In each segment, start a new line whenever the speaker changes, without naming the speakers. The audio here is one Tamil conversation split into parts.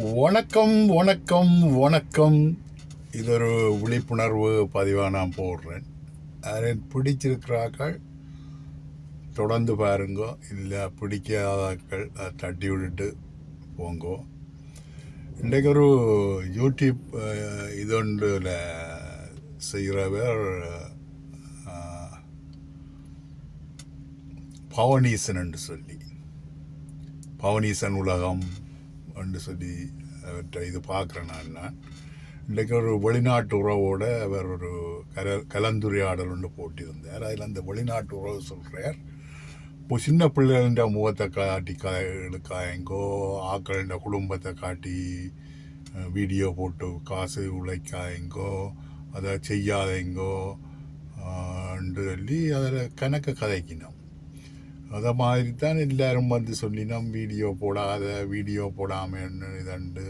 வணக்கம் வணக்கம் வணக்கம். இது ஒரு விழிப்புணர்வு பதிவாக நான் போடுறேன். அதை பிடிச்சிருக்கிறார்கள் தொடர்ந்து பாருங்க, இல்லை பிடிக்காதாக்கள் அதை தட்டி விட்டுட்டு போங்கோ. இன்றைக்கு ஒரு யூடியூப் இதொன்றில் செய்கிறவர் பவனீசன் என்று சொல்லி, பவனீசன் உலகம் என்று சொல்லி அவற்றை இது பார்க்குறேன் நான். இன்றைக்கு ஒரு வெளிநாட்டு உறவோட அவர் ஒரு கலந்துரையாடல் ஒன்று போட்டிருந்தார். அதில் அந்த வெளிநாட்டு உறவு சொல்கிறார், இப்போ சின்ன பிள்ளைகள முகத்தை காட்டி எடுக்காயங்கோ, ஆக்கள குடும்பத்தை காட்டி வீடியோ போட்டு காசு உழைக்காயங்கோ, அதை செய்யாதேங்கோ சொல்லி அதில் கணக்கு கதைக்கினோம். அதை மாதிரி தான் எல்லாரும் வந்து சொல்லினோம், வீடியோ போடாத, வீடியோ போடாமல் இதண்டு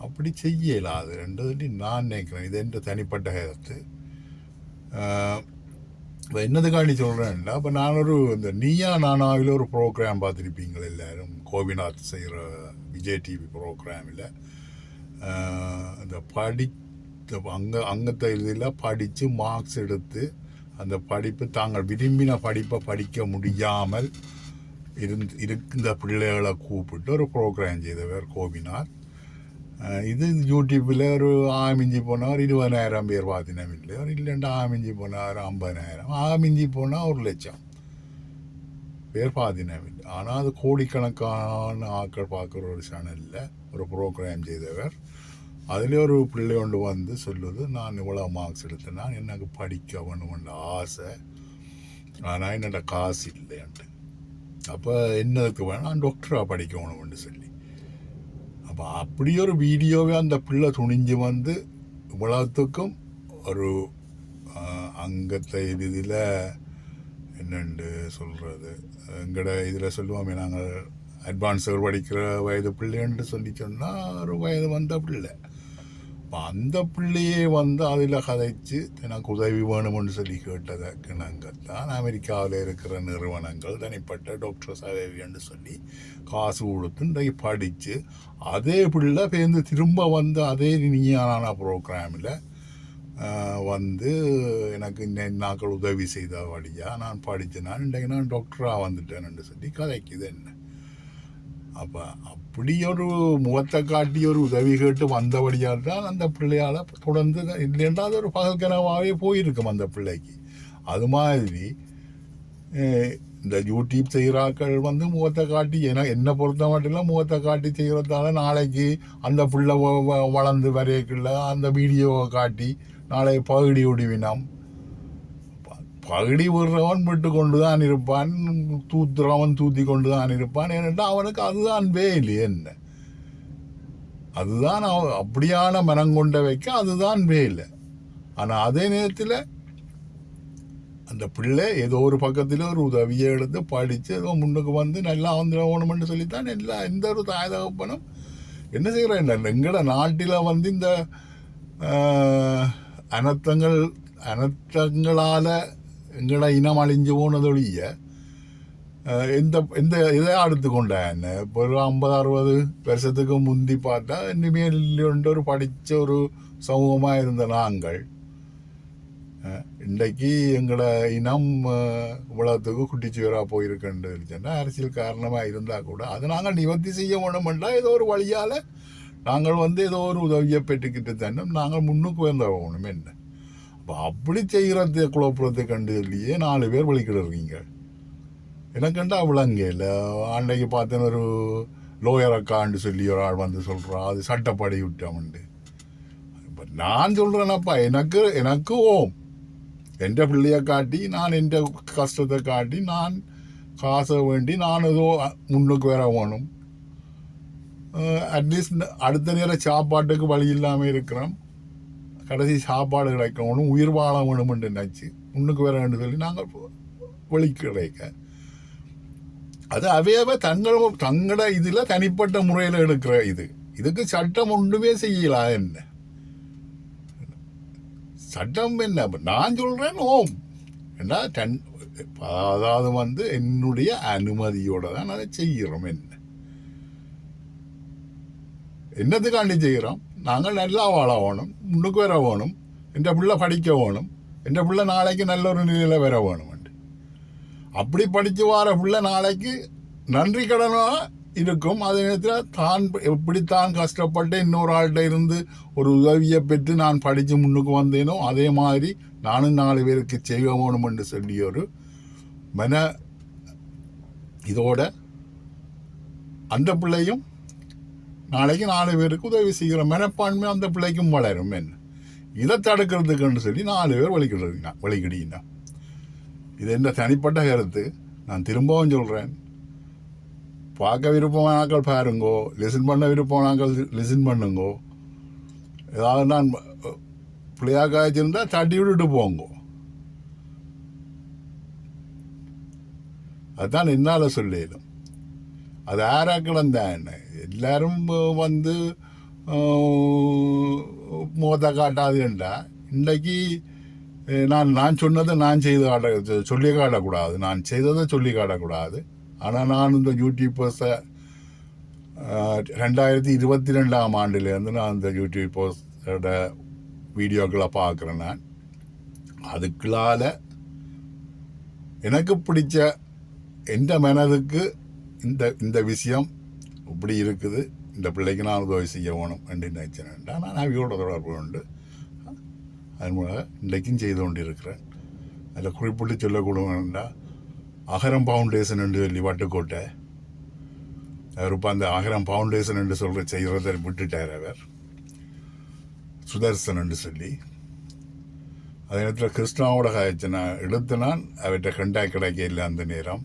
அப்படி செய்யலாது ரெண்டு சொல்லி நான் நினைக்கிறேன். இது என்ற தனிப்பட்ட கருத்து. என்னதுக்காண்டி சொல்கிறேன்டா, இப்போ நான் இந்த நீயா நானாவில் ஒரு ப்ரோக்ராம் பார்த்துருப்பீங்களா எல்லாரும், கோபிநாத் செய்கிற விஜய் டிவி ப்ரோக்ராமில் இந்த அங்கத்தை இதில் படித்து மார்க்ஸ் எடுத்து அந்த படிப்பு தாங்கள் விரும்பின படிப்பை படிக்க முடியாமல் இருந்த பிள்ளைகளை கூப்பிட்டு ஒரு ப்ரோக்ராம் செய்தவர் கோபிநாத். இது யூடியூப்பில் ஒரு ஆமிஞ்சி போனால் ஒரு 20,000 பேர் பார்த்தினம் இல்லை, ஒரு இல்லைண்டா ஆமிஞ்சி போனால் ஒரு 50,000, ஆமிஞ்சி போனால் 1,00,000 பேர் பார்த்தினம் இல்லை. ஆனால் அது கோடிக்கணக்கான ஆட்கள் பார்க்குற ஒரு சேனலில் ஒரு ப்ரோக்ராம் செய்தவர். அதில் ஒரு பிள்ளை ஒன்று வந்து சொல்லுது, நான் இவ்வளோ மார்க்ஸ் எடுத்தேன்னா எனக்கு படிக்க வேணுமென்ற ஆசை, ஆனால் என்னோட காசு இல்லைன்ட்டு. அப்போ என்னதுக்கு வேணும், நான் டாக்டராக படிக்க வேணுமென்று சொல்லி. அப்போ அப்படி ஒரு வீடியோவே அந்த பிள்ளை துணிஞ்சு வந்து இவ்வளோத்துக்கும் ஒரு அங்கத்தை இதில் என்னென்று சொல்கிறது, எங்களோட இதில் சொல்லுவோமே நாங்கள் அட்வான்ஸுகள் படிக்கிற வயது பிள்ளைன்னு சொல்லி சொன்னால் ஒரு வயது வந்த பிள்ளை. அந்த பிள்ளையே வந்து அதில் கதைச்சு எனக்கு உதவி வேணும்னு சொல்லி கேட்டதற்கு நாங்கள்தான் அமெரிக்காவில் இருக்கிற நிறுவனங்கள் தனிப்பட்ட டாக்டர் சேவைன்னு சொல்லி காசு கொடுத்து இன்றைக்கு படித்து அதே பிள்ளை பேருந்து திரும்ப வந்து அதே நீயான ப்ரோக்ராமில் வந்து எனக்கு நாட்கள் உதவி செய்த வழியாக நான் படித்தேன், இன்றைக்கு நான் டாக்டராக வந்துட்டேன்னு சொல்லி கதைக்குது என்ன. அப்போ அப்படி ஒரு முகத்தை காட்டி ஒரு உதவி கேட்டு வந்தபடியால் தான் அந்த பிள்ளையால் தொடர்ந்து இல்லைன்னா அது ஒரு பகல் கனவாகவே போயிருக்கும் அந்த பிள்ளைக்கு. அது மாதிரி இந்த யூடியூப் செய்கிறாக்கள் வந்து முகத்தை காட்டி என்னை பொறுத்த மட்டும் முகத்தை காட்டி செய்கிறதால நாளைக்கு அந்த பிள்ளை வளர்ந்து வரையக்குள்ள அந்த வீடியோவை காட்டி நாளை பகுடி விடுவினம். பகுடி விடுறவன் விட்டு கொண்டு தான் இருப்பான், தூத்துறவன் தூத்தி கொண்டு தான் இருப்பான். ஏன்னா அவனுக்கு அதுதான் வேலை என்ன, அதுதான் அப்படியான மனம் கொண்ட வைக்க அதுதான் வேலை. ஆனால் அதே நேரத்தில் அந்த பிள்ளை ஏதோ ஒரு பக்கத்தில் ஒரு உதவியை எடுத்து படித்து ஏதோ முன்னுக்கு வந்து நல்லா வந்துடணும்னு சொல்லித்தான் எந்த ஒரு தாய் தகப்பனும் என்ன செய்கிறேன். எங்களோட நாட்டில் வந்து இந்த அனர்த்தங்களால் எங்களோட இனம் அழிஞ்சு போனதொழிய எந்த இதை எடுத்துக்கொண்டேன். இப்போ ஒரு 50-60 வருஷத்துக்கு முந்தி பார்த்தா இனிமேல் ஒரு படித்த ஒரு சமூகமாக இருந்த நாங்கள் இன்றைக்கு எங்களோட இனம் இவ்வளோத்துக்கு குட்டிச்சுவராக போயிருக்குன்னு சொன்னால் அரசியல் காரணமாக இருந்தால் கூட அதை நாங்கள் நிவர்த்தி செய்ய வேணுமெண்டா ஏதோ ஒரு வழியால் நாங்கள் வந்து ஏதோ ஒரு உதவியை பெற்றுக்கிட்டு தானே நாங்கள் முன்னுக்கு வந்த வேணும் என்ன. அப்போ அப்படி செய்கிறத குழப்பத்தை கண்டு இல்லையே 4 பேர் வலிக்கிடுறீங்க. எனக்குண்டா விளங்க இல்லை. அன்றைக்கு பார்த்தேன்னு ஒரு லோயர் அக்கான்னு சொல்லி ஒரு ஆள் வந்து சொல்கிறான், அது சட்டப்படி விட்டோம்ண்டு. இப்போ நான் சொல்கிறேனப்பா, எனக்கு ஓம் என் பிள்ளையை காட்டி நான் என் கஷ்டத்தை காட்டி நான் காசை வேண்டி நான் ஏதோ முன்னுக்கு வர வேணும். அட்லீஸ்ட் அடுத்த நேரம் சாப்பாட்டுக்கு வழி இல்லாமல் இருக்கிறோம், கடைசி சாப்பாடு கிடைக்கணும், உயிர் வாழ வேணும்னு நினச்சி முன்னுக்கு வரணும்னு சொல்லி நாங்கள் வழி கிடைக்க அது அவையவே தங்களோட இதில் தனிப்பட்ட முறையில் எடுக்கிற இதுக்கு சட்டம் ஒன்றுமே செய்யலாம். என்ன சட்டம் என்ன நான் சொல்கிறேன், ஓம் என்ன அதாவது வந்து என்னுடைய அனுமதியோடு தான் அதை செய்கிறோம். என்ன என்னத்துக்காண்டி செய்கிறோம்? நாங்கள் நல்லா வாழ வேணும், முன்னுக்கு வர வேணும், என் பிள்ளை படிக்க வேணும், என் பிள்ளை நாளைக்கு நல்ல ஒரு நிலையில் வர வேணும். அப்படி படித்து வர பிள்ளை நாளைக்கு நன்றி கடனாக இருக்கும். அதே நேரத்தில் தான் எப்படித்தான் கஷ்டப்பட்டு இன்னொரு ஆள்கிட்ட இருந்து ஒரு உதவியை பெற்று நான் படித்து முன்னுக்கு வந்தேனோ அதே மாதிரி நானும் 4 பேருக்கு செய்ய வேணும் என்று சொல்லி ஒரு மன இதோட அந்த பிள்ளையும் நாளைக்கு 4 பேருக்கு உதவி செய்கிற மனப்பான்மை அந்த பிள்ளைக்கும் வளரும். என்ன இதை தடுக்கிறதுக்குன்னு சொல்லி 4 பேர் வழிகிடினா. இது என்ன தனிப்பட்ட கருத்து. நான் திரும்பவும் சொல்கிறேன், பார்க்க விருப்பமானாக்கள் பாருங்கோ, லிசன் பண்ண விருப்பமானாக்கள் லிசன் பண்ணுங்கோ. ஏதாவது நான் பிள்ளையாக காய்ச்சிருந்தால் தட்டி விட்டுட்டு போங்கோ. அதுதான் என்னால் சொல்லிடும். அது யாராக்களும் தான் என்ன எல்லாரும் வந்து முகத்தை காட்டாதுண்டா. இன்றைக்கு நான் சொன்னதை நான் செய்து சொல்லி காட்டக்கூடாது, நான் செய்ததை சொல்லி காட்டக்கூடாது. ஆனால் நான் இந்த யூடியூப்பர்ஸை 2022ஆம் ஆண்டிலேருந்து நான் இந்த யூடியூப்பர்ஸோட வீடியோக்களை பார்க்குறேன். நான் அதுக்குள்ளால் எனக்கு பிடிச்ச எந்த மனதுக்கு இந்த விஷயம் இப்படி இருக்குது, இந்த பிள்ளைக்கு நான் உதவி செய்ய வேணும் என்று நினைச்சேன்டா நான் அவையோட தொடர்பு உண்டு. அதன் மூலம் இன்றைக்கும் செய்து கொண்டு இருக்கிறேன். அதில் குறிப்பிட்டு சொல்லக்கூடா அகரம் ஃபவுண்டேஷன் என்று சொல்லி வட்டுக்கோட்டை அவர் இப்போ அந்த அகரம் ஃபவுண்டேஷன் என்று சொல்கிற செய்கிறத விட்டுட்டார். அவர் சுதர்சன் என்று சொல்லி அதே நேரத்தில் கிருஷ்ணாவோட காய்ச்சி நான் எடுத்தினான். அவற்றை கண்டாக்ட் கிடைக்க இல்லை. அந்த நேரம்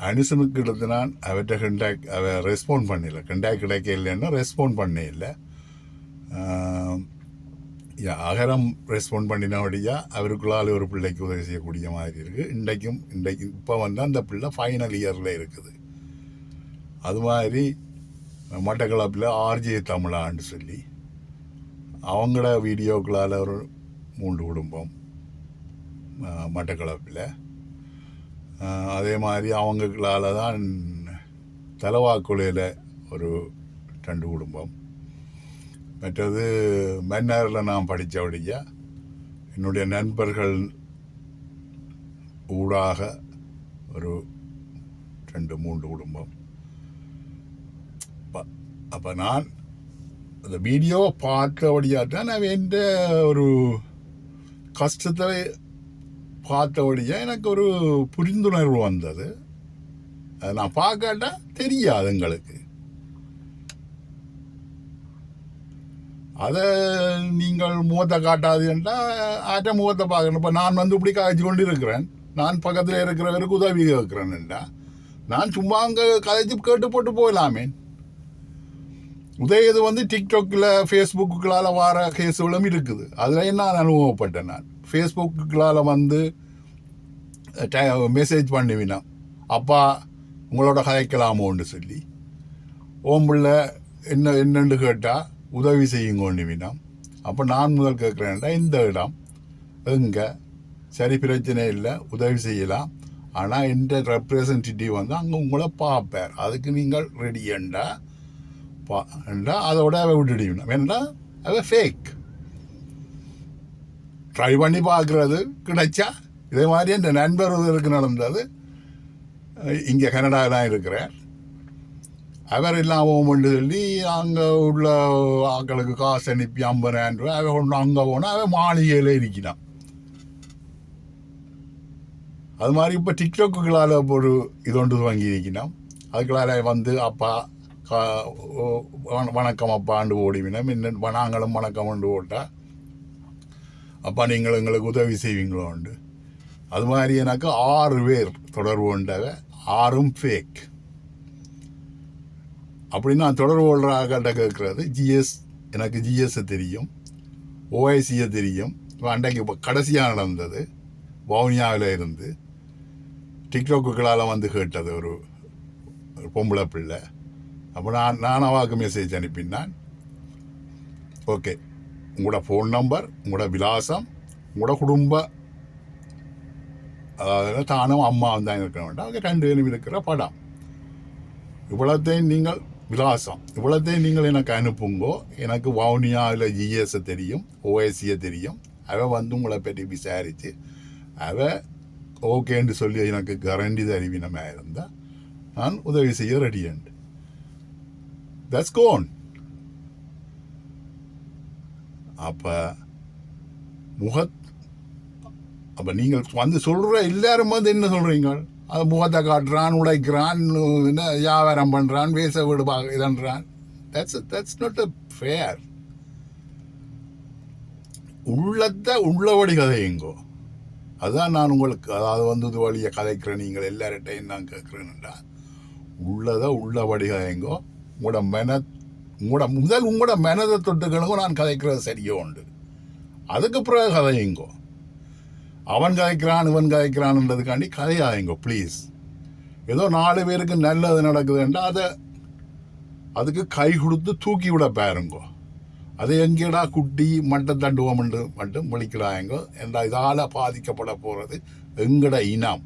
அனுசனுக்கு எடுத்தினான். அவற்றை கண்டாக்ட் ரெஸ்பாண்ட் பண்ணல. கண்டாக்ட் கிடைக்க இல்லைன்னா ரெஸ்பாண்ட் பண்ணே இல்லை. அகரம் ரெஸ்பாண்ட் பண்ணினபடியாக அவருக்குள்ளால் ஒரு பிள்ளைக்கு உதவி செய்யக்கூடிய மாதிரி இருக்குது. இன்றைக்கு இப்போ வந்து அந்த பிள்ளை ஃபைனல் இயரில் இருக்குது. அது மாதிரி மட்டக்களப்பில் ஆர்ஜே தமிழான்னு சொல்லி அவங்கள வீடியோக்களால் ஒரு 3 குடும்பம் மட்டக்களப்பில். அதே மாதிரி அவங்களால தான் தலவாக்குலையில் ஒரு 2 குடும்பம். மற்றது மன்னாரில் நான் படித்தபடியா என்னுடைய நண்பர்கள் ஊடாக ஒரு 2-3 குடும்பம். அப்போ நான் அந்த வீடியோவை பார்த்தபடியாத்தான் நான் எந்த ஒரு கஷ்டத்தை பார்த்தபடியாக எனக்கு ஒரு புரிந்துணர்வு வந்தது. அதை நான் பார்க்காட்டா தெரியாது எங்களுக்கு. அதை நீங்கள் முகத்தை காட்டாது என்றால் ஆற்ற முகத்தை பார்க்கணும். இப்போ நான் வந்து இப்படி காய்ச்சி கொண்டு இருக்கிறேன், நான் பக்கத்தில் இருக்கிறவருக்கு உதவி கேட்குறேன்டா நான் சும்மா அங்கே கதைச்சி கேட்டு போட்டு போகலாமே. இது வந்து டிக்டாக்கில் ஃபேஸ்புக்குகளால் வர கேஸுகளும் இருக்குது. அதில் நான் அனுபவப்பட்டேன். நான் ஃபேஸ்புக்குகளால் வந்து மெசேஜ் பண்ணுவினா அப்பா உங்களோட கதைக்கலாமோன்னு சொல்லி ஓம்பிள்ள என்னென்னு கேட்டால் உதவி செய்யுங்கோண்டிவினா. அப்போ நான் முதல் கேட்குறேன்டா இந்த இடம் எங்கே சரி பிரச்சனை இல்லை உதவி செய்யலாம், ஆனால் எந்த ரெப்ரசன்டேட்டிவ் வந்து அங்கே உங்களை பார்ப்பார், அதுக்கு நீங்கள் ரெடியண்டா அதோட அவ விட்டுடுவினா. வேண்டா அவ ஃபேக் ட்ரை பண்ணி பார்க்குறது கிடைச்சா. இதே மாதிரி என் நண்பர் இதற்கு நடந்தது. இங்கே கனடாவில் இருக்கிறார். அவர் இல்லாமல் சொல்லி அங்கே உள்ள ஆக்களுக்கு காசு அனுப்பி 50,000 ரூபாய் அவன் கொண்டு அங்கே போனால் அவன் மாளிகையில் இருக்கிறான். அது மாதிரி இப்போ டிக்டாக்குகளால் ஒரு இது ஒன்று வாங்கியிருக்கணும். அதுக்களால் வந்து அப்பா வணக்கம் அப்பாண்டு ஓடிவினோம். இன்னும் நாங்களும் வணக்கம் கொண்டு ஓட்டால் அப்பா நீங்கள் எங்களுக்கு உதவி செய்வீங்களோண்டு. அது மாதிரி எனக்கு 6 பேர் தொடர்பு கொண்டவ, 6ம் ஃபேக். அப்படின்னு நான் தொடர்பு கொள்கிறாக்கிட்ட கேட்குறது எனக்கு ஜிஎஸ்ஸை தெரியும், ஓஐசியை தெரியும். இப்போ அன்றைக்கு இப்போ கடைசியாக நடந்தது வவுனியாவில் இருந்து டிக்டாக்குகளால் வந்து கேட்டது ஒரு பொம்பளை பிள்ளை. அப்போ நான் அவாவுக்கு மெசேஜ் அனுப்பினான். ஓகே, உங்களோட ஃபோன் நம்பர், உங்களோட விலாசம், உங்களோட குடும்ப, அதாவது தானும் அம்மாவும் தான் இருக்க வேண்டாம், அவங்க 2 பேரும் இருக்கிற படம், இவ்வளோத்தையும் நீங்கள் விலாசம் இவ்வளோத்தையும் நீங்கள் எனக்கு அனுப்புங்கோ. எனக்கு வவுனியாவில் ஜிஎஸை தெரியும், ஓஎஸ்சியை தெரியும். அவள் வந்து உங்களை பற்றி விசாரித்து அவள் ஓகேன்னு சொல்லி எனக்கு கரண்டி அறிவினமாக இருந்தால் நான் உதவி செய்ய ரெடியண்டு. That's gonna. அப்போ அப்போ நீங்கள் வந்து சொல்கிற எல்லாரும் வந்து என்ன சொல்கிறீங்க? அது முகத்தை காட்டுறான், உழைக்கிறான், என்ன வியாபாரம் பண்ணுறான், வேச வீடு இதன்றான். That's not a fair. உள்ளத்தை உள்ளபடி கதையுங்கோ. அதுதான் நான் உங்களுக்கு, அதாவது வந்து இது வழியை கதைக்கிறேன், நீங்கள் எல்லார்ட்டையும் நான் கேட்குறேன்டா, உள்ளதை உள்ளபடி கதையுங்கோ. உங்களோட மனதை தொட்டுக்கணுங்கோ. நான் கதைக்கிறது சரியோ உண்டு. அதுக்கு பிறகு கதையுங்கோ. அவன் கதைக்கிறான் இவன் கதைக்கிறான்ன்றதுக்காண்டி கதையாயுங்கோ ப்ளீஸ். ஏதோ 4 பேருக்கு நல்லது நடக்குதுன்றா அதுக்கு கை கொடுத்து தூக்கி விட பாருங்கோ. அது எங்கேடா குட்டி மட்டம் தண்டுவோம் மட்டும் விழிக்கிறாயங்கோ. என்ற இதால் பாதிக்கப்பட போகிறது எங்கட இனம்.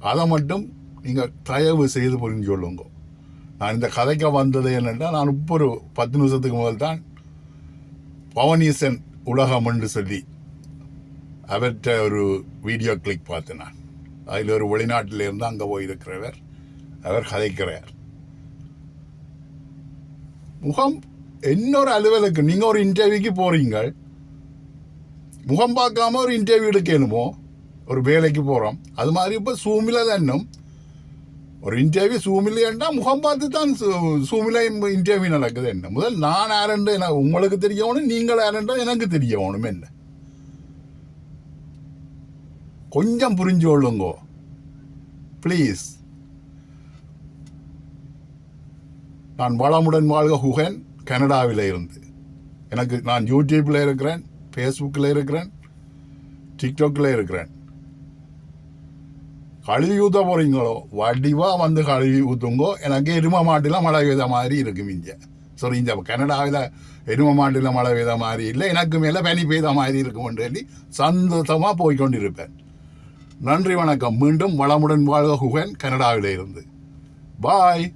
அதை மட்டும் நீங்கள் தயவு செய்து புரிஞ்சு கொள்ளுங்க. நான் இந்த கதைக்க வந்தது என்னென்னா, நான் இப்போ ஒரு 10 நிமிஷத்துக்கு முதல் தான் பவனீசன் உலகம் என்று சொல்லி அவர்கிட்ட ஒரு வீடியோ கிளிக் பார்த்தேன். நான் அதில் ஒரு வெளிநாட்டிலேருந்து அங்கே போயிருக்கிறவர் அவர் கதைக்கிறார். முகம் இன்னொரு அலுவலுக்கு நீங்கள் ஒரு இன்டர்வியூக்கு போகிறீங்க, முகம் பார்க்காம ஒரு இன்டர்வியூ எடுக்கணுமோ? ஒரு வேலைக்கு போகிறோம், அது மாதிரி இப்போ சூமில் தானும் ஒரு இன்டர்வியூ சூமில்லைன்னா முகம் பார்த்து தான் சூமில் இன்டர்வியூ நடக்குது. என்ன முதல் நான் யாருண்டு உங்களுக்கு தெரியணும், நீங்கள் யாருண்டோ எனக்கு தெரியணும். என்ன கொஞ்சம் புரிஞ்சு கொள்ளுங்கோ ப்ளீஸ். நான் வளமுடன் வாழ்க குகன், கனடாவில் இருந்து. நான் யூடியூப்பில் இருக்கிறேன், ஃபேஸ்புக்கில் இருக்கிறேன், டிக்டாக்கில் இருக்கிறேன். கழுவி ஊற்ற போகிறீங்களோ வடிவாக வந்து கழுவி ஊற்றுங்கோ. எனக்கு எரும மாட்டில் மழை பெய்த மாதிரி இருக்கும் இங்கே. சாரி, இந்த கனடாவில் எரும மாட்டில் மழை பெய்த மாதிரி இல்லை, எனக்கு மேலே பனி பெய்த மாதிரி இருக்கும்னு சொல்லி சந்தோஷமாக போய்கொண்டிருப்பேன். நன்றி, வணக்கம். மீண்டும் வளமுடன் வாழ்க குகன், கனடாவில் இருந்து. பாய்.